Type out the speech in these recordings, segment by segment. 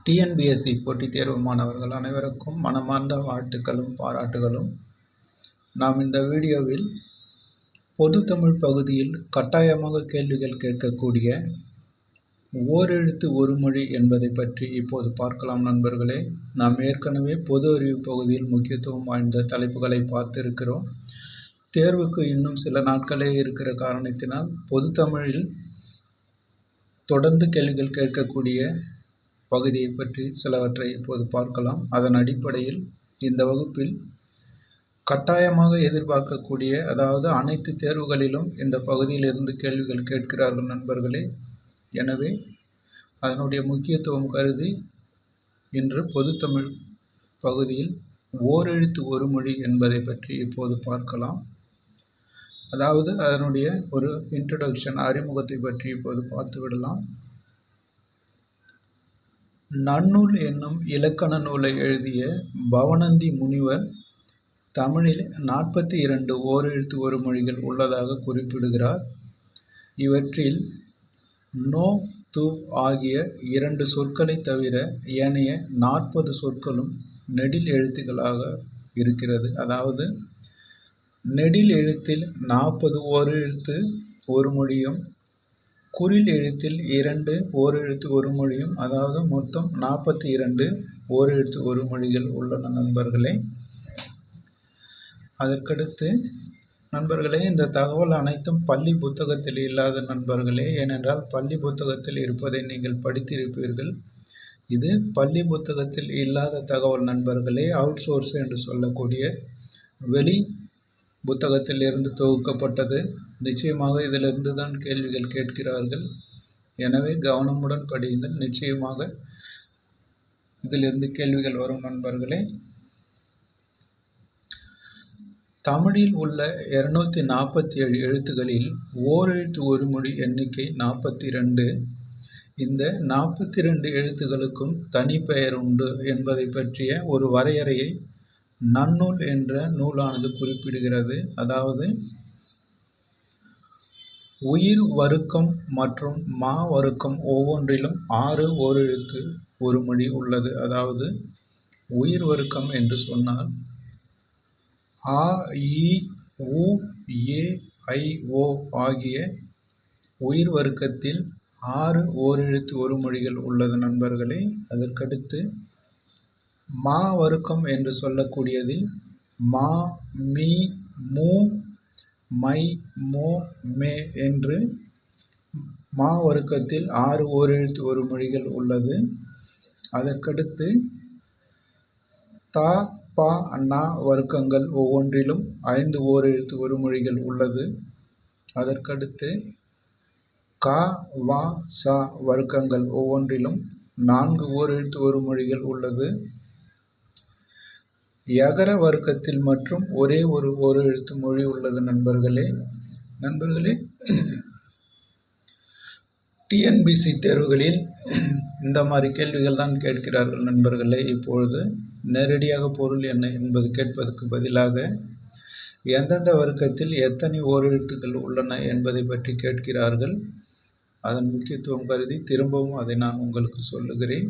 TNPSC போட்டித் தேர்வு மாணவர்கள் அனைவருக்கும் மனமார்ந்த வாழ்த்துக்களும் பாராட்டுகளும். நாம் இந்த வீடியோவில் பொதுத்தமிழ் பகுதியில் கட்டாயமாக கேள்விகள் கேட்கக்கூடிய ஓரெழுத்து ஒரு மொழி என்பதை பற்றி இப்போது பார்க்கலாம் நண்பர்களே. நாம் ஏற்கனவே பொது அறிவு பகுதியில் முக்கியத்துவம் வாய்ந்த தலைப்புகளை பார்த்திருக்கிறோம். தேர்வுக்கு இன்னும் சில நாட்களே இருக்கிற காரணத்தினால் பொதுத்தமிழில் தொடர்ந்து கேள்விகள் கேட்கக்கூடிய பகுதியை பற்றி சிலவற்றை இப்போது பார்க்கலாம். அதன் அடிப்படையில் இந்த வகுப்பில் கட்டாயமாக எதிர்பார்க்கக்கூடிய, அதாவது அனைத்து தேர்வுகளிலும் இந்த பகுதியில் இருந்து கேள்விகள் கேட்கிறார்கள் நண்பர்களே. எனவே அதனுடைய முக்கியத்துவம் கருதி இன்று பொதுத்தமிழ் பகுதியில் ஓரெழுத்து ஒரு மொழி என்பதை பற்றி இப்போது பார்க்கலாம். அதாவது அதனுடைய ஒரு இன்ட்ரோடக்ஷன், அறிமுகத்தை பற்றி இப்போது பார்த்து விடலாம். நன்னூல் என்னும் இலக்கண நூலை எழுதிய பவணந்தி முனிவர் தமிழில் 42 ஓரெழுத்து ஒரு மொழிகள் உள்ளதாக குறிப்பிடுகிறார். இவற்றில் நோ, து ஆகிய 2 சொற்களை தவிர ஏனைய 40 சொற்களும் நெடில் எழுத்துக்களாக இருக்கிறது. அதாவது நெடில் எழுத்தில் 40 ஓரெழுத்து ஒரு மொழியும், குறில் எழுத்தில் 2 ஓரெழுத்து ஒரு மொழியும், அதாவது மொத்தம் 42 ஓரெழுத்து ஒரு மொழிகள் உள்ளன நண்பர்களே. அதற்கடுத்து நண்பர்களே, இந்த தகவல் அனைத்தும் பள்ளி புத்தகத்தில் இல்லாத நண்பர்களே. ஏனென்றால் பள்ளி புத்தகத்தில் இருப்பதை நீங்கள் படித்திருப்பீர்கள். இது பள்ளி புத்தகத்தில் இல்லாத தகவல் நண்பர்களே. அவுட் சோர்ஸ் என்று சொல்லக்கூடிய வெளி புத்தகத்தில் இருந்து தொகுக்கப்பட்டது. நிச்சயமாக இதிலிருந்து தான் கேள்விகள் கேட்கிறார்கள். எனவே கவனமுடன் படியுங்கள். நிச்சயமாக இதிலிருந்து கேள்விகள் வரும் நண்பர்களே. தமிழில் உள்ள 247 எழுத்துக்களில் ஓரெழுத்து ஒரு மொழி எண்ணிக்கை 42. இந்த 42 எழுத்துக்களுக்கும் தனி பெயர் உண்டு என்பதை பற்றிய ஒரு வரையறையை நன்னூல் என்ற நூலானது குறிப்பிடுகிறது. அதாவது உயிர் வருக்கம் மற்றும் மா வருக்கம் ஒவ்வொன்றிலும் 6 ஓரெழுத்து ஒரு மொழி உள்ளது. அதாவது உயிர் வருக்கம் என்று சொன்னால் ஆ, இ, உ, ஏ, ஐ, ஓ ஆகிய உயிர் வர்க்கத்தில் 6 ஓரெழுத்து ஒரு மொழிகள் உள்ளது நண்பர்களே. அதற்கடுத்து மா வர்க்கம் என்று சொல்லக்கூடியதில் மா, மீ, மூ, மை, மோ, மே என்று மா வர்க்கத்தில் 6 ஓரெழுத்து ஒரு மொழிகள் உள்ளது. அதற்கடுத்து தா, பா, நா வர்க்கங்கள் ஒவ்வொன்றிலும் 5 ஓரெழுத்து ஒரு மொழிகள் உள்ளது. அதற்கடுத்து கா, வா, சா வர்க்கங்கள் ஒவ்வொன்றிலும் 4 ஓரெழுத்து ஒரு மொழிகள் உள்ளது. யகர வர்க்கத்தில் மற்றும் ஒரே ஒரு ஓரெழுத்து மொழி உள்ளது நண்பர்களே. டிஎன்பிஎஸ்சி தேர்வுகளில் இந்த மாதிரி கேள்விகள் தான் கேட்கிறார்கள் நண்பர்களே. இப்பொழுது நேரடியாக பொருள் என்ன என்பது கேட்பதற்கு பதிலாக எந்தெந்த வர்க்கத்தில் எத்தனை ஓரெழுத்துக்கள் உள்ளன என்பதை பற்றி கேட்கிறார்கள். அதன் முக்கியத்துவம் கருதி திரும்பவும் அதை நான் உங்களுக்கு சொல்லுகிறேன்.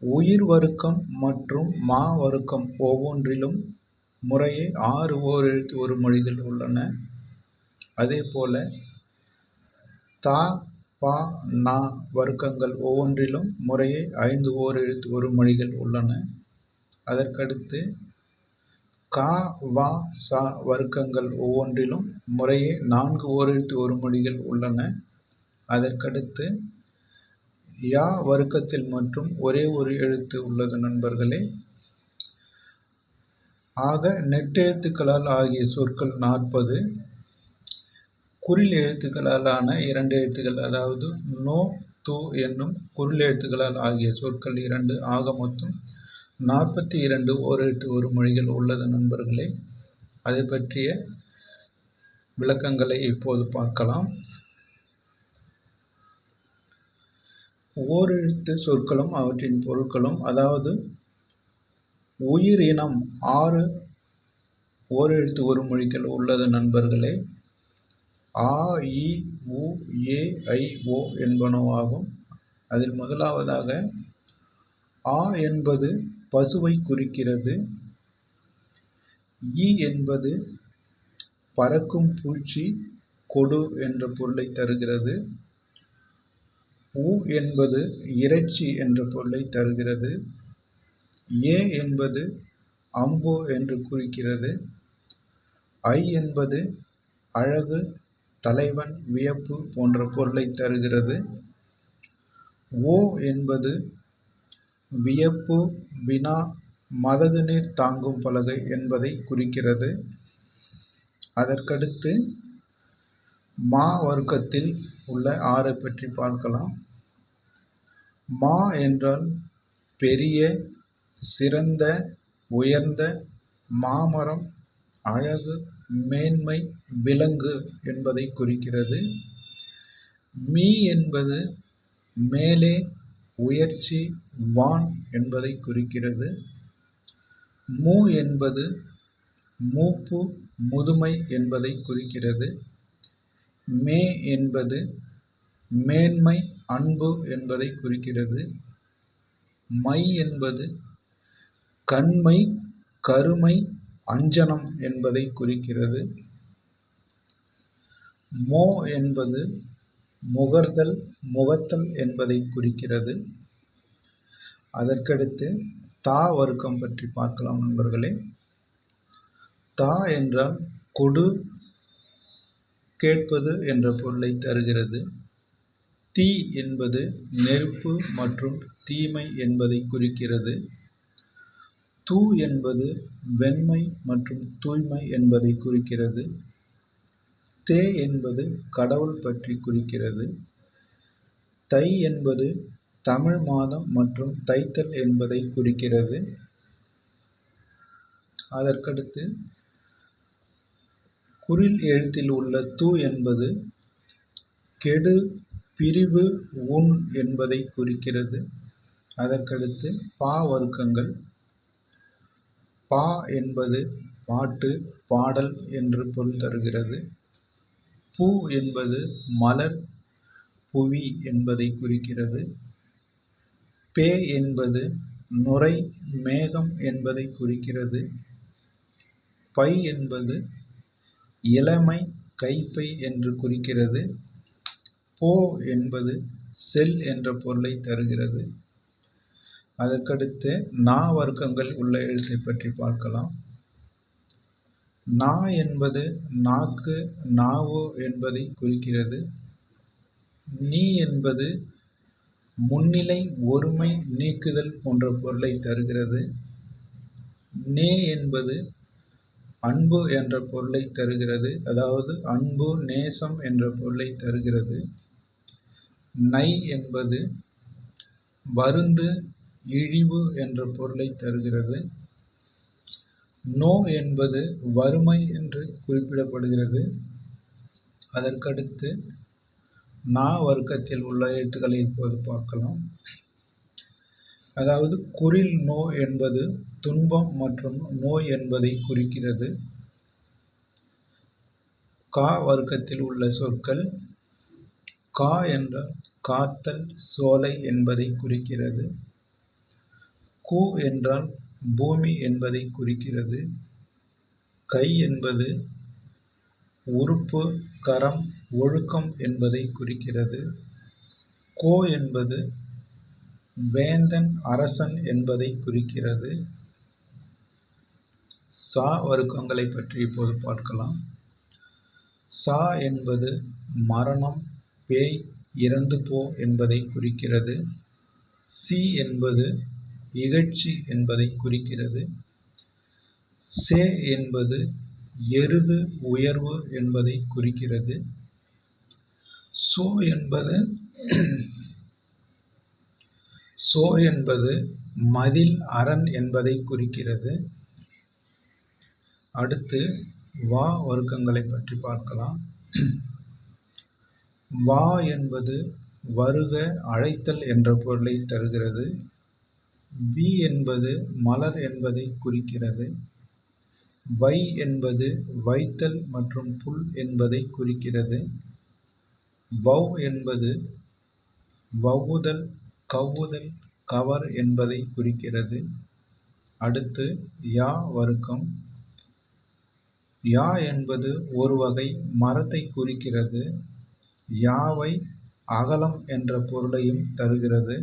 உயிர் வருக்கம் மற்றும் மா வருக்கம் ஒவ்வொன்றிலும் முறையே 6 ஓரெழுத்து ஒரு மொழிகள் உள்ளன. அதே போல தா, பா, நா வர்க்கங்கள் ஒவ்வொன்றிலும் முறையே 5 ஓரெழுத்து ஒரு மொழிகள் உள்ளன. அதற்கடுத்து கா, வா, சா வர்க்கங்கள் ஒவ்வொன்றிலும் முறையே 4 ஓரெழுத்து ஒரு மொழிகள் உள்ளன. அதற்கடுத்து யா வர்க்கத்தில் மற்றும் ஒரே ஒரு எழுத்து உள்ளது நண்பர்களே. ஆக நெட்டெழுத்துக்களால் ஆகிய சொற்கள் 40, குறில் எழுத்துக்களாலான 2 எழுத்துக்கள், அதாவது நோ, து என்னும் குறில் எழுத்துக்களால் ஆகிய சொற்கள் 2, ஆக மொத்தம் 42 ஓரெழுத்து ஒரு மொழிகள் உள்ளது நண்பர்களே. அதை பற்றிய விளக்கங்களை இப்போது பார்க்கலாம். ஓரெழுத்து சொற்களும் அவற்றின் பொருட்களும். அதாவது உயிர் இனம் 6 ஓரெழுத்து ஒரு மொழிகள் உள்ளது நண்பர்களே. ஆ, இ, உ, ஏ, ஐ, ஓ என்பனவாகும். அதில் முதலாவதாக ஆ என்பது பசுவை குறிக்கிறது. ஈ என்பது பறக்கும் பூச்சி, கொடு என்ற பொருளை தருகிறது. உ என்பது இறைச்சி என்ற பொருளை தருகிறது. ஏ என்பது அம்பு என்று குறிக்கிறது. ஐ என்பது அழகு, தலைவன், வியப்பு போன்ற பொருளை தருகிறது. ஓ என்பது வியப்பு, வினா, மதகுநீர் தாங்கும் பலகை என்பதை குறிக்கிறது. அதற்கடுத்து மா வர்க்கத்தில் உள்ள 6 பற்றி பார்க்கலாம். மா என்றால் பெரிய, சிறந்த, உயர்ந்த, மாமரம், அழகு, மேன்மை, விலங்கு என்பதை குறிக்கிறது. மீ என்பது மேலே, உயர்ச்சி, வான் என்பதை குறிக்கிறது. மூ என்பது மூப்பு, முதுமை என்பதை குறிக்கிறது. மே என்பது மேன்மை, அன்பு என்பதை குறிக்கிறது. மை என்பது கண்மை, கருமை, அஞ்சனம் என்பதை குறிக்கிறது. மோ என்பது முகர்தல், முகத்தல் என்பதை குறிக்கிறது. அதற்கடுத்து தா வர்க்கம் பற்றி பார்க்கலாம் நண்பர்களே. தா என்றால் கொடு, கேட்பது என்ற பொருளை தருகிறது. தீ என்பது நெருப்பு மற்றும் தீமை என்பதை குறிக்கிறது. தூ என்பது வெண்மை மற்றும் தூய்மை என்பதை குறிக்கிறது. தே என்பது கடவுள் பற்றி குறிக்கிறது. தை என்பது தமிழ் மாதம் மற்றும் தைத்தல் என்பதை குறிக்கிறது. அதற்கடுத்து குறில் எழுத்தில் உள்ள து என்பது கெடு, பிரிவு, உன் என்பதை குறிக்கிறது. அதற்கடுத்து பா வர்க்கங்கள். பா என்பது பாட்டு, பாடல் என்று பொருள் தருகிறது. பூ என்பது மலர், புவி என்பதை குறிக்கிறது. பே என்பது நுரை, மேகம் என்பதை குறிக்கிறது. பை என்பது இளமை, கைப்பை என்று குறிக்கிறது. போ என்பது செல் என்ற பொருளை தருகிறது. அதற்கடுத்து நா வர்க்கங்கள் உள்ள எழுத்தை பற்றி பார்க்கலாம். நா என்பது நாக்கு, நாவு என்பதை குறிக்கிறது. நீ என்பது முன்னிலை, ஒருமை, நீக்குதல் போன்ற பொருளை தருகிறது. நே என்பது அன்பு என்ற பொருளை தருகிறது. அதாவது அன்பு, நேசம் என்ற பொருளை தருகிறது. நை என்பது வருந்து, இழிவு என்ற பொருளை தருகிறது. நோ என்பது வறுமை என்று குறிப்பிடப்படுகிறது. அதற்கடுத்து நா வர்க்கத்தில் உள்ள எழுத்துக்களை இப்போது பார்க்கலாம். அதாவது குறில் நோ என்பது துன்பம் மற்றும் நோய் என்பதை குறிக்கிறது. கா வர்க்கத்தில் உள்ள சொற்கள். கா என்றால் காத்தல், சோலை என்பதை குறிக்கிறது. கு என்றால் பூமி என்பதை குறிக்கிறது. கை என்பது உறுப்பு, கரம், ஒழுக்கம் என்பதை குறிக்கிறது. கோ என்பது வேந்தன், அரசன் என்பதை குறிக்கிறது. சா வர்க்கங்களை பற்றி இப்போது பார்க்கலாம். சா என்பது மரணம், பேய், இறந்து போ என்பதை குறிக்கிறது. சி என்பது இகழ்ச்சி என்பதை குறிக்கிறது. சே என்பது எருது, உயர்வு என்பதை குறிக்கிறது. சோ என்பது மதில், அரண் என்பதை குறிக்கிறது. அடுத்து வா வர்க்கங்களை பற்றி பார்க்கலாம். வா என்பது வருக, அழைத்தல் என்ற பொருளை தருகிறது. வி என்பது மலர் என்பதை குறிக்கிறது. வை என்பது வைத்தல் மற்றும் புல் என்பதை குறிக்கிறது. வௌ என்பது வவ்வுதல், கவ்வுதல், கவர் என்பதை குறிக்கிறது. அடுத்து யா வர்க்கம். யா என்பது ஒரு வகை மரத்தை குறிக்கிறது. யாவை அகலம் என்ற பொருளையும் தருகிறது.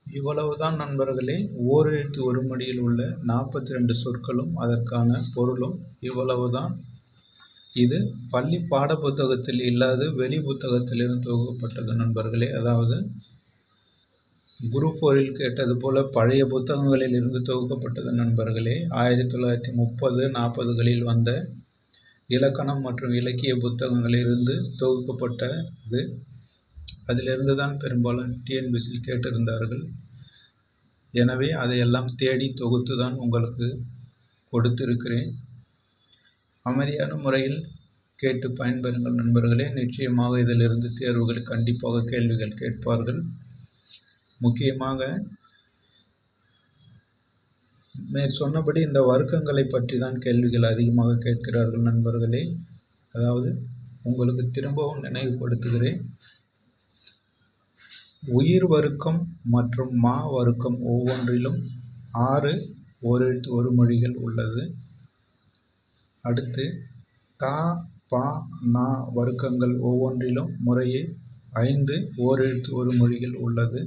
இவ்வளவுதான் நண்பர்களே, ஓரெழுத்து ஒரு மொழியில் உள்ள 42 சொற்களும் அதற்கான பொருளும் இவ்வளவுதான். இது பள்ளி பாட புத்தகத்தில் இல்லாத வெளி புத்தகத்திலிருந்து தொகுக்கப்பட்டது நண்பர்களே. அதாவது குரூப் 4ல் கேட்டது போல பழைய புத்தகங்களில் இருந்து தொகுக்கப்பட்டது நண்பர்களே. 1930, 40களில் வந்த இலக்கணம் மற்றும் இலக்கிய புத்தகங்களிலிருந்து தொகுக்கப்பட்டது. அதிலிருந்து தான் பெரும்பாலும் டிஎன்பிஎஸ்சியில் கேட்டிருந்தார்கள். எனவே அதையெல்லாம் தேடி தொகுத்து தான் உங்களுக்கு கொடுத்திருக்கிறேன். அமைதியான முறையில் கேட்டு பயன்பெறுங்கள் நண்பர்களே. நிச்சயமாக இதிலிருந்து தேர்வுகள் கண்டிப்பாக கேள்விகள் கேட்பார்கள். முக்கியமாக சொன்னபடி இந்த வர்க்கங்களை பற்றி தான் கேள்விகள் அதிகமாக கேட்கிறார்கள் நண்பர்களே. அதாவது உங்களுக்கு திரும்பவும் நினைவுபடுத்துகிறேன். உயிர் வர்க்கம் மற்றும் மா வர்க்கம் ஒவ்வொன்றிலும் 6 ஓரெழுத்து ஒரு மொழிகள் உள்ளது. அடுத்து தா, பா, நா வர்க்கங்கள் ஒவ்வொன்றிலும் முறையே 5 ஓரெழுத்து ஒரு மொழிகள் உள்ளது.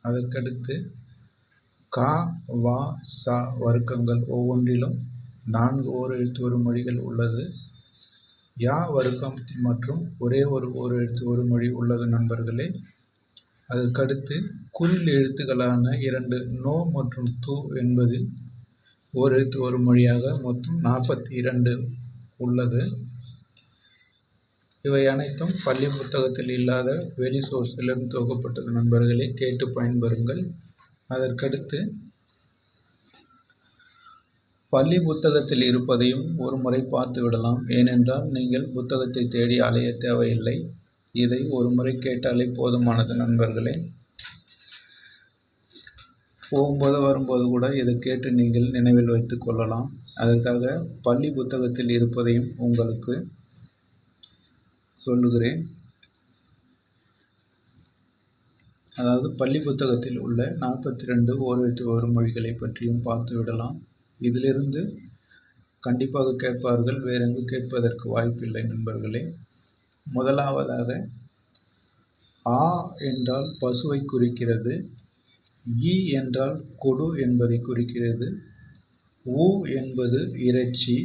அதற்கடுத்து கா, வா, சா வர்க்கங்கள் ஒவ்வொன்றிலும் 4 ஓரெழுத்து ஒரு மொழிகள் உள்ளது. யா வர்க்கம் மற்றும் ஒரே ஒரு ஓரெழுத்து ஒரு மொழி உள்ளது நண்பர்களே. அதற்கடுத்து குறில் எழுத்துக்களான 2 நோ மற்றும் து என்பதில் ஓரெழுத்து ஒரு மொழியாக மொத்தம் 42 உள்ளது. இவை அனைத்தும் பள்ளி புத்தகத்தில் இல்லாத வெளி சோர்ஸிலிருந்து தொகுக்கப்பட்டது நண்பர்களே. கேட்டு பயன்பெறுங்கள். அதற்கடுத்து பள்ளி புத்தகத்தில் இருப்பதையும் ஒரு முறை பார்த்து விடலாம். ஏனென்றால் நீங்கள் புத்தகத்தை தேடி அலைய தேவையில்லை. இதை ஒரு முறை கேட்டாலே போதுமானது நண்பர்களே. போகும்போது வரும்போது கூட இதை கேட்டு நீங்கள் நினைவில் வைத்துக் கொள்ளலாம். அதற்காக பள்ளி புத்தகத்தில் இருப்பதையும் உங்களுக்கு சொல்லுகிறேன். அதாவது பள்ளி புத்தகத்தில் உள்ள 42 ஓரெழுத்து ஒரு மொழிகளை பற்றியும் பார்த்து விடலாம். இதிலிருந்து கண்டிப்பாக கேட்பார்கள். வேறெங்கு கேட்பதற்கு வாய்ப்பில்லை நண்பர்களே. முதலாவதாக ஆ என்றால் பசுவை குறிக்கிறது. ஈ என்றால் கொடு என்பதை குறிக்கிறது. உ என்பது இறைச்சி.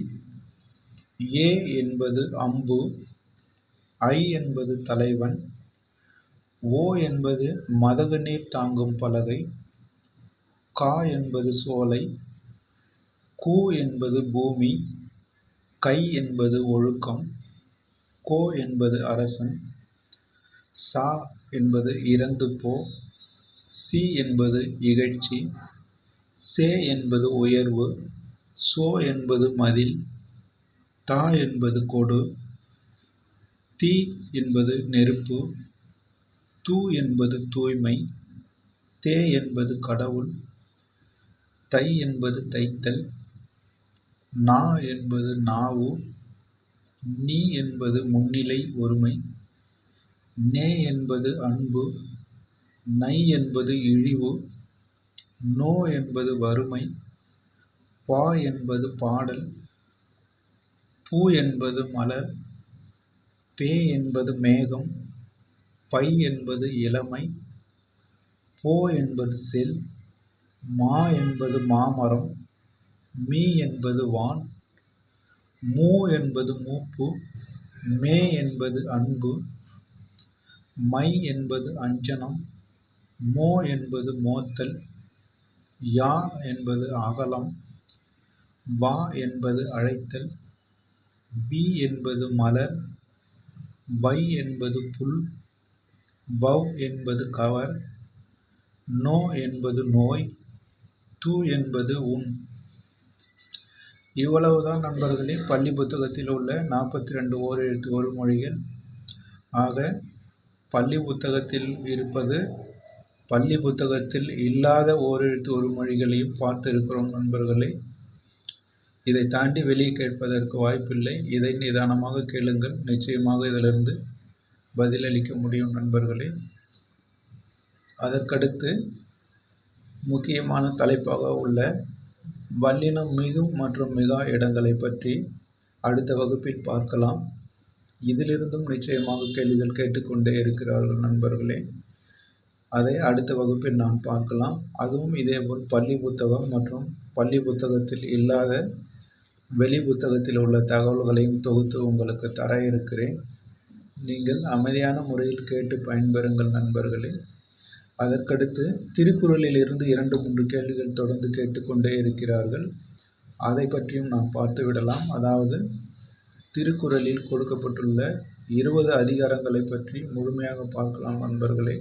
ஏ என்பது அம்பு. ஐ என்பது தலைவன். ஓ என்பது மதகு நீர் தாங்கும் பலகை. கா என்பது சோலை. கு என்பது பூமி. கை என்பது ஒழுக்கம். கோ என்பது அரசன். சா என்பது இறந்து போ. சி என்பது இகழ்ச்சி. சே என்பது உயர்வு. சோ என்பது மதில். தா என்பது கொடு. தி என்பது நெருப்பு. து என்பது தூய்மை. தே என்பது கடவுள். தை என்பது தைத்தல். நா என்பது நாவு. நீ என்பது முன்னிலை ஒருமை. நே என்பது அன்பு. நை என்பது இழிவு. நோ என்பது வறுமை. பா என்பது பாடல். பூ என்பது மலர். பே என்பது மேகம். பை என்பது இளமை. போ என்பது செல். மா என்பது மாமரம். மீ என்பது வான். மூ என்பது மூப்பு. மே என்பது அன்பு. மை என்பது அஞ்சனம். மோ என்பது மோத்தல். யா என்பது அகலம். வா என்பது அழைத்தல். வி என்பது மலர். வை என்பது புல். வவ் என்பது கவர். நோ என்பது நோய். து என்பது உன். இவ்வளவுதான் நண்பர்களே பள்ளி புத்தகத்தில் உள்ள 42 ஓரெழுத்து ஒரு மொழிகள். ஆக பள்ளி புத்தகத்தில் இருப்பது பள்ளி புத்தகத்தில் இல்லாத ஓரெழுத்து ஒரு மொழிகளையும் பார்த்து இருக்கிறோம் நண்பர்களே. இதை தாண்டி வெளியே கேட்பதற்கு வாய்ப்பில்லை. இதை நிதானமாக கேளுங்கள். நிச்சயமாக இதிலிருந்து பதிலளிக்க முடியும் நண்பர்களே. அதற்கடுத்து முக்கியமான தலைப்பாக உள்ள வல்லினம் மிகு மற்றும் மிகா இடங்களை பற்றி அடுத்த வகுப்பில் பார்க்கலாம். இதிலிருந்தும் நிச்சயமாக கேள்விகள் கேட்டுக்கொண்டே இருக்கிறார்கள் நண்பர்களே. அதை அடுத்த வகுப்பில் நாம் பார்க்கலாம். அதுவும் இதேபோல் பள்ளி புத்தகம் மற்றும் பள்ளி புத்தகத்தில் இல்லாத வெளி புத்தகத்தில் உள்ள தகவல்களையும் தொகுத்து உங்களுக்கு தர இருக்கிறேன். நீங்கள் அமைதியான முறையில் கேட்டு பயன்பெறுங்கள் நண்பர்களே. அதற்கடுத்து திருக்குறளில் இருந்து 2-3 கேள்விகள் தொடர்ந்து கேட்டுக்கொண்டே இருக்கிறார்கள். அதை பற்றியும் நாம் பார்த்து விடலாம். அதாவது திருக்குறளில் கொடுக்கப்பட்டுள்ள 20 அதிகாரங்களை பற்றி முழுமையாக பார்க்கலாம் நண்பர்களே.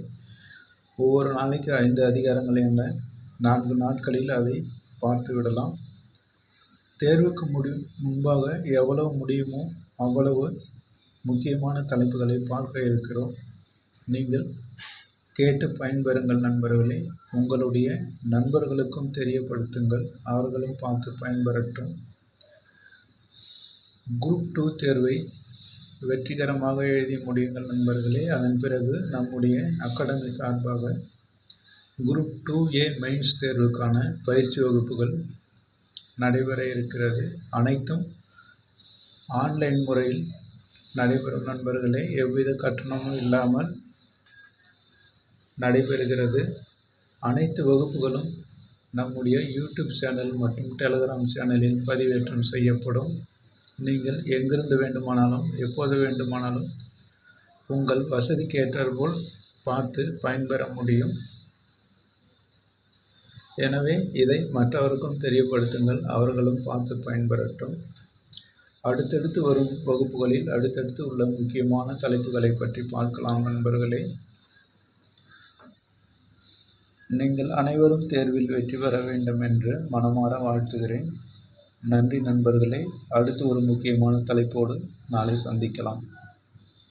ஒவ்வொரு நாளைக்கு 5 அதிகாரங்கள் என 4 நாட்களில் அதை பார்த்து விடலாம். தேர்வுக்கு முன்பாக எவ்வளவு முடியுமோ அவ்வளவு முக்கியமான தலைப்புகளை பார்க்க இருக்கிறோம். நீங்கள் கேட்டு பயன்பெறுங்கள் நண்பர்களே. உங்களுடைய நண்பர்களுக்கும் தெரியப்படுத்துங்கள், அவர்களும் பார்த்து பயன்பெறட்டும். குரூப் 2 தேர்வை வெற்றிகரமாக எழுதி முடியுங்கள் நண்பர்களே. அதன் பிறகு நம்முடைய அகாடமி சார்பாக குரூப் 2A மெயின்ஸ் தேர்வுக்கான பயிற்சி வகுப்புகள் நடைபெற இருக்கிறது. அனைத்தும் ஆன்லைன் முறையில் நடைபெறும் நண்பர்களே. எவ்வித கட்டணமும் இல்லாமல் நடைபெறுகிறது. அனைத்து வகுப்புகளும் நம்முடைய யூடியூப் சேனல் மற்றும் டெலகிராம் சேனலில் பதிவேற்றம் செய்யப்படும். நீங்கள் எங்கிருந்து வேண்டுமானாலும் எப்போது வேண்டுமானாலும் உங்கள் வசதிக்கு ஏற்றாற்போல் பார்த்து பயன்பெற முடியும். எனவே இதை மற்றவருக்கும் தெரியப்படுத்துங்கள், அவர்களும் பார்த்து பயன்பெறட்டும். அடுத்தடுத்து வரும் வகுப்புகளில் அடுத்தடுத்து உள்ள முக்கியமான தலைப்புகளை பற்றி பார்க்கலாம் நண்பர்களே. நீங்கள் அனைவரும் தேர்வில் வெற்றி பெற வேண்டும் என்று மனமாற வாழ்த்துகிறேன். நன்றி நண்பர்களே. அடுத்து ஒரு முக்கியமான தலைப்போடு நாளை சந்திக்கலாம்.